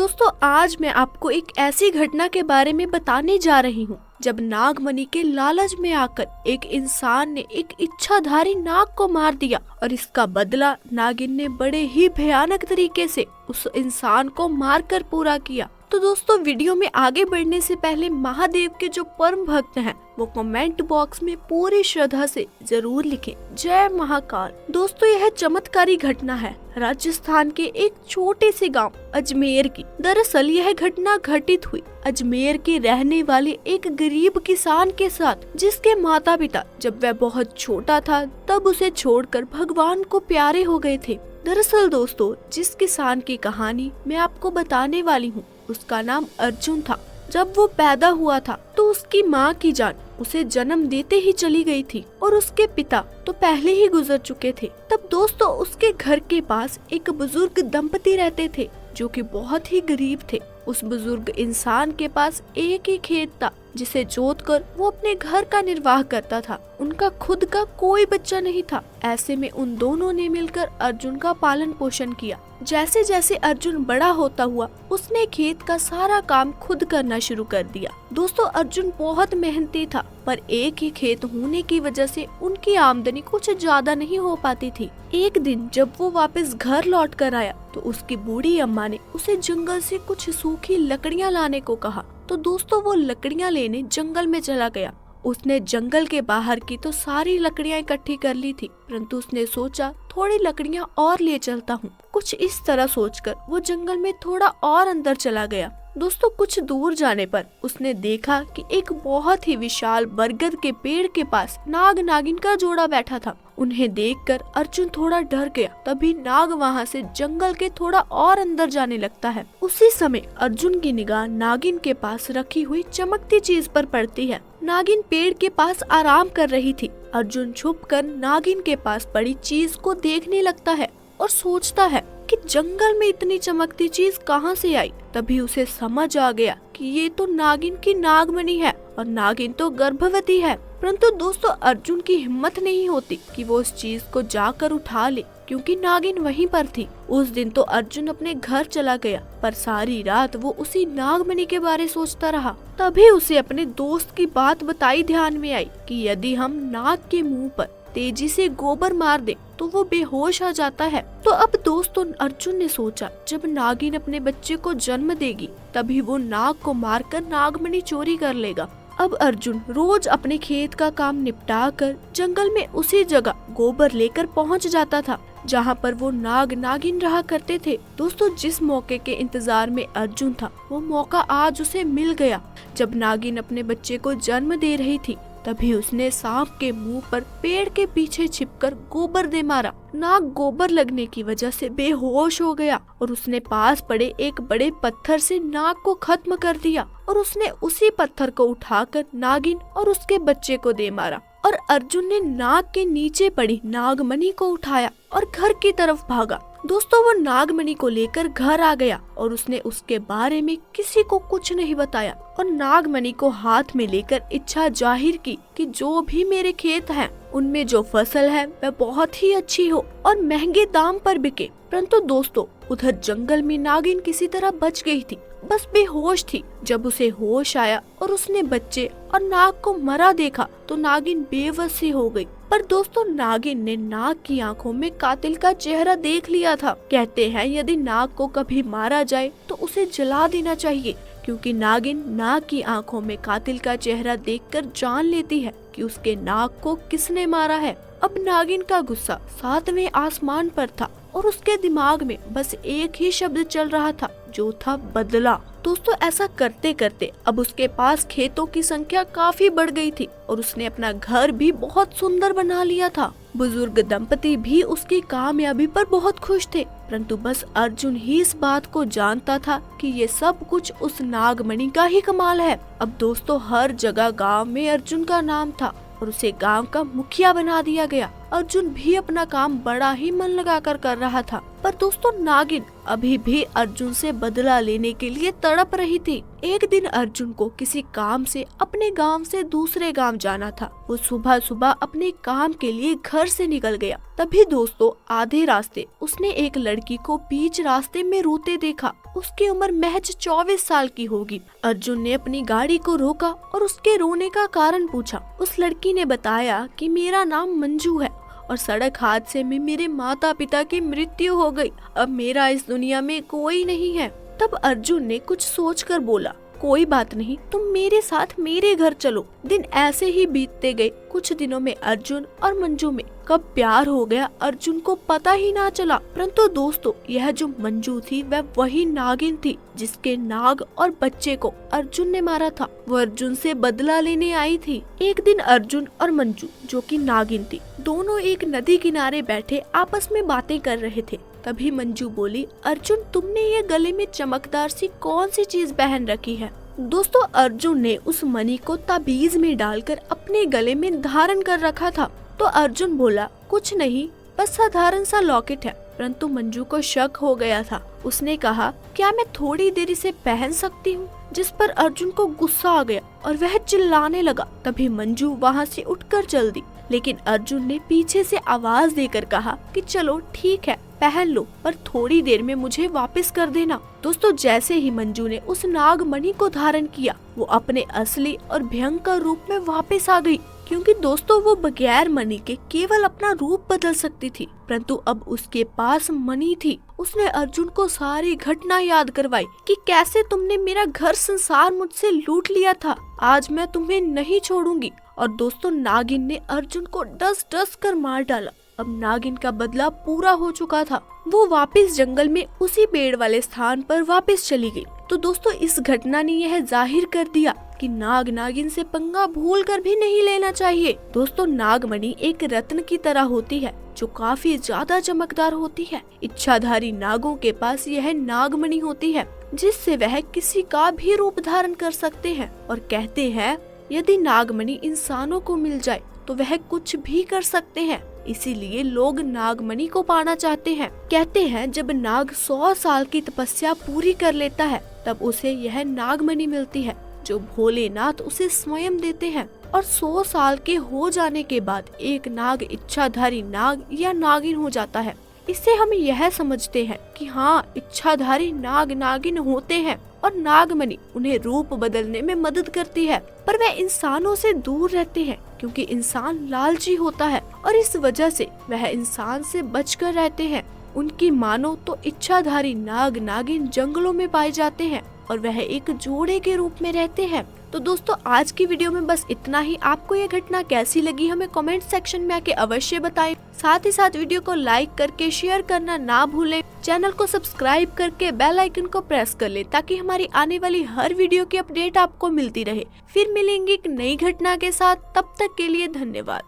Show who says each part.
Speaker 1: दोस्तों आज मैं आपको एक ऐसी घटना के बारे में बताने जा रही हूँ जब नागमणि के लालच में आकर एक इंसान ने एक इच्छाधारी नाग को मार दिया और इसका बदला नागिन ने बड़े ही भयानक तरीके से उस इंसान को मारकर पूरा किया। तो दोस्तों वीडियो में आगे बढ़ने से पहले महादेव के जो परम भक्त हैं वो कमेंट बॉक्स में पूरी श्रद्धा से जरूर लिखें जय महाकाल। दोस्तों यह चमत्कारी घटना है राजस्थान के एक छोटे से गांव अजमेर की। दरअसल यह घटना घटित हुई अजमेर के रहने वाले एक गरीब किसान के साथ, जिसके माता पिता जब वह बहुत छोटा था तब उसे छोड़कर भगवान को प्यारे हो गए थे। दरअसल दोस्तों जिस किसान की कहानी मैं आपको बताने वाली हूँ उसका नाम अर्जुन था। जब वो पैदा हुआ था तो उसकी माँ की जान उसे जन्म देते ही चली गई थी और उसके पिता तो पहले ही गुजर चुके थे। तब दोस्तों उसके घर के पास एक बुजुर्ग दंपति रहते थे जो कि बहुत ही गरीब थे। उस बुजुर्ग इंसान के पास एक ही खेत था जिसे जोतकर वो अपने घर का निर्वाह करता था। उनका खुद का कोई बच्चा नहीं था। ऐसे में उन दोनों ने मिलकर अर्जुन का पालन पोषण किया। जैसे जैसे अर्जुन बड़ा होता हुआ उसने खेत का सारा काम खुद करना शुरू कर दिया। दोस्तों अर्जुन बहुत मेहनती था पर एक ही खेत होने की वजह से उनकी आमदनी कुछ ज्यादा नहीं हो पाती थी। एक दिन जब वो वापस घर लौट कर आया तो उसकी बूढ़ी अम्मा ने उसे जंगल से कुछ सूखी लकड़ियां लाने को कहा। तो दोस्तों वो लकड़ियां लेने जंगल में चला गया। उसने जंगल के बाहर की तो सारी लकड़ियां इकट्ठी कर ली थी, परंतु उसने सोचा थोड़ी लकड़ियां और ले चलता हूँ। कुछ इस तरह सोचकर वो जंगल में थोड़ा और अंदर चला गया। दोस्तों कुछ दूर जाने पर उसने देखा कि एक बहुत ही विशाल बरगद के पेड़ के पास नाग नागिन का जोड़ा बैठा था। उन्हें देखकर अर्जुन थोड़ा डर गया। तभी नाग वहां से जंगल के थोड़ा और अंदर जाने लगता है। उसी समय अर्जुन की निगाह नागिन के पास रखी हुई चमकती चीज पर पड़ती है। नागिन पेड़ के पास आराम कर रही थी। अर्जुन छुपकर नागिन के पास पड़ी चीज को देखने लगता है और सोचता है कि जंगल में इतनी चमकती चीज कहां से आई। तभी उसे समझ आ गया कि ये तो नागिन की नागमणि है और नागिन तो गर्भवती है। परंतु दोस्तों अर्जुन की हिम्मत नहीं होती कि वो उस चीज को जाकर उठा ले क्योंकि नागिन वहीं पर थी। उस दिन तो अर्जुन अपने घर चला गया पर सारी रात वो उसी नागमणि के बारे सोचता रहा। तभी उसे अपने दोस्त की बात बताई ध्यान में आई कि यदि हम नाग के मुंह पर तेजी से गोबर मार दे तो वो बेहोश आ जाता है। तो अब दोस्तों अर्जुन ने सोचा जब नागिन अपने बच्चे को जन्म देगी तभी वो नाग को मारकर नागमणि चोरी कर लेगा। अब अर्जुन रोज अपने खेत का काम निपटा कर जंगल में उसी जगह गोबर लेकर पहुंच जाता था जहां पर वो नाग नागिन रहा करते थे। दोस्तों जिस मौके के इंतजार में अर्जुन था वो मौका आज उसे मिल गया। जब नागिन अपने बच्चे को जन्म दे रही थी तभी उसने सांप के मुंह पर पेड़ के पीछे छिपकर गोबर दे मारा। नाग गोबर लगने की वजह से बेहोश हो गया और उसने पास पड़े एक बड़े पत्थर से नाग को खत्म कर दिया और उसने उसी पत्थर को उठाकर नागिन और उसके बच्चे को दे मारा। और अर्जुन ने नाग के नीचे पड़ी नागमणि को उठाया और घर की तरफ भागा। दोस्तों वो नागमणि को लेकर घर आ गया और उसने उसके बारे में किसी को कुछ नहीं बताया और नागमणि को हाथ में लेकर इच्छा जाहिर की कि जो भी मेरे खेत हैं उनमें जो फसल है वह बहुत ही अच्छी हो और महंगे दाम पर बिके। परंतु दोस्तों उधर जंगल में नागिन किसी तरह बच गई थी, बस बेहोश थी। जब उसे होश आया और उसने बच्चे और नाग को मरा देखा तो नागिन बेबस सी हो गई। पर दोस्तों नागिन ने नाग की आंखों में कातिल का चेहरा देख लिया था। कहते हैं यदि नाग को कभी मारा जाए तो उसे जला देना चाहिए क्योंकि नागिन नाग की आंखों में कातिल का चेहरा देखकर जान लेती है कि उसके नाग को किसने मारा है। अब नागिन का गुस्सा 7वें आसमान पर था और उसके दिमाग में बस एक ही शब्द चल रहा था जो था बदला। दोस्तों ऐसा करते करते अब उसके पास खेतों की संख्या काफी बढ़ गई थी और उसने अपना घर भी बहुत सुंदर बना लिया था। बुजुर्ग दंपति भी उसकी कामयाबी पर बहुत खुश थे, परंतु बस अर्जुन ही इस बात को जानता था कि ये सब कुछ उस नागमणि का ही कमाल है। अब दोस्तों हर जगह गांव में अर्जुन का नाम था और उसे गांव का मुखिया बना दिया गया। अर्जुन भी अपना काम बड़ा ही मन लगाकर कर रहा था। पर दोस्तों नागिन अभी भी अर्जुन से बदला लेने के लिए तड़प रही थी। एक दिन अर्जुन को किसी काम से अपने गांव से दूसरे गांव जाना था। वो सुबह सुबह अपने काम के लिए घर से निकल गया। तभी दोस्तों आधे रास्ते उसने एक लड़की को बीच रास्ते में रोते देखा। उसकी उम्र महज 24 साल की होगी। अर्जुन ने अपनी गाड़ी को रोका और उसके रोने का कारण पूछा। उस लड़की ने बताया कि मेरा नाम मंजू है और सड़क हादसे में मेरे माता पिता की मृत्यु हो गई। अब मेरा इस दुनिया में कोई नहीं है। तब अर्जुन ने कुछ सोचकर बोला, कोई बात नहीं, तुम मेरे साथ मेरे घर चलो। दिन ऐसे ही बीतते गए। कुछ दिनों में अर्जुन और मंजू में कब प्यार हो गया अर्जुन को पता ही ना चला। परंतु दोस्तों यह जो मंजू थी वह वही नागिन थी जिसके नाग और बच्चे को अर्जुन ने मारा था। वो अर्जुन से बदला लेने आई थी। एक दिन अर्जुन और मंजू जो कि नागिन थी दोनों एक नदी किनारे बैठे आपस में बातें कर रहे थे। तभी मंजू बोली, अर्जुन तुमने ये गले में चमकदार सी कौन सी चीज पहन रखी है? दोस्तों अर्जुन ने उस मणि को ताबीज में डालकर अपने गले में धारण कर रखा था। तो अर्जुन बोला, कुछ नहीं, बस साधारण सा लॉकेट है। परंतु मंजू को शक हो गया था। उसने कहा, क्या मैं थोड़ी देर इसे पहन सकती हूँ? जिस पर अर्जुन को गुस्सा आ गया और वह चिल्लाने लगा। तभी मंजू वहाँ से उठकर चल दी। लेकिन अर्जुन ने पीछे से आवाज देकर कहा कि चलो ठीक है, पहन लो, पर थोड़ी देर में मुझे वापस कर देना। दोस्तों जैसे ही मंजू ने उस नागमणि को धारण किया वो अपने असली और भयंकर रूप में वापस आ गई। क्योंकि दोस्तों वो बगैर मणि के केवल अपना रूप बदल सकती थी, परंतु अब उसके पास मणि थी। उसने अर्जुन को सारी घटना याद करवाई कि कैसे तुमने मेरा घर संसार मुझसे लूट लिया था, आज मैं तुम्हें नहीं छोड़ूंगी। और दोस्तों नागिन ने अर्जुन को डस डस कर मार डाला। अब नागिन का बदला पूरा हो चुका था। वो वापस जंगल में उसी पेड़ वाले स्थान पर वापस चली गई। तो दोस्तों इस घटना ने यह जाहिर कर दिया कि नाग नागिन से पंगा भूल कर भी नहीं लेना चाहिए। दोस्तों नागमणि एक रत्न की तरह होती है जो काफी ज्यादा चमकदार होती है। इच्छाधारी नागों के पास यह नागमणि होती है जिससे वह किसी का भी रूप धारण कर सकते हैं। और कहते हैं यदि नागमणि इंसानों को मिल जाए तो वह कुछ भी कर सकते हैं। इसीलिए लोग नागमणि को पाना चाहते हैं। कहते हैं जब नाग 100 साल की तपस्या पूरी कर लेता है तब उसे यह नागमणि मिलती है जो भोलेनाथ उसे स्वयं देते हैं। और 100 साल के हो जाने के बाद एक नाग इच्छाधारी नाग या नागिन हो जाता है। इससे हम यह समझते हैं कि हाँ, इच्छाधारी नाग नागिन होते हैं और नागमणि उन्हें रूप बदलने में मदद करती है। पर वह इंसानों से दूर रहते हैं क्योंकि इंसान लालची होता है और इस वजह से वह इंसान से बचकर रहते हैं। उनकी मानो तो इच्छाधारी नाग नागिन जंगलों में पाए जाते हैं और वह एक जोड़े के रूप में रहते हैं। तो दोस्तों आज की वीडियो में बस इतना ही। आपको ये घटना कैसी लगी हमें कमेंट सेक्शन में आके अवश्य बताएं। साथ ही साथ वीडियो को लाइक करके शेयर करना ना भूलें। चैनल को सब्सक्राइब करके बेल आइकन को प्रेस कर लें ताकि हमारी आने वाली हर वीडियो की अपडेट आपको मिलती रहे। फिर मिलेंगे एक नई घटना के साथ, तब तक के लिए धन्यवाद।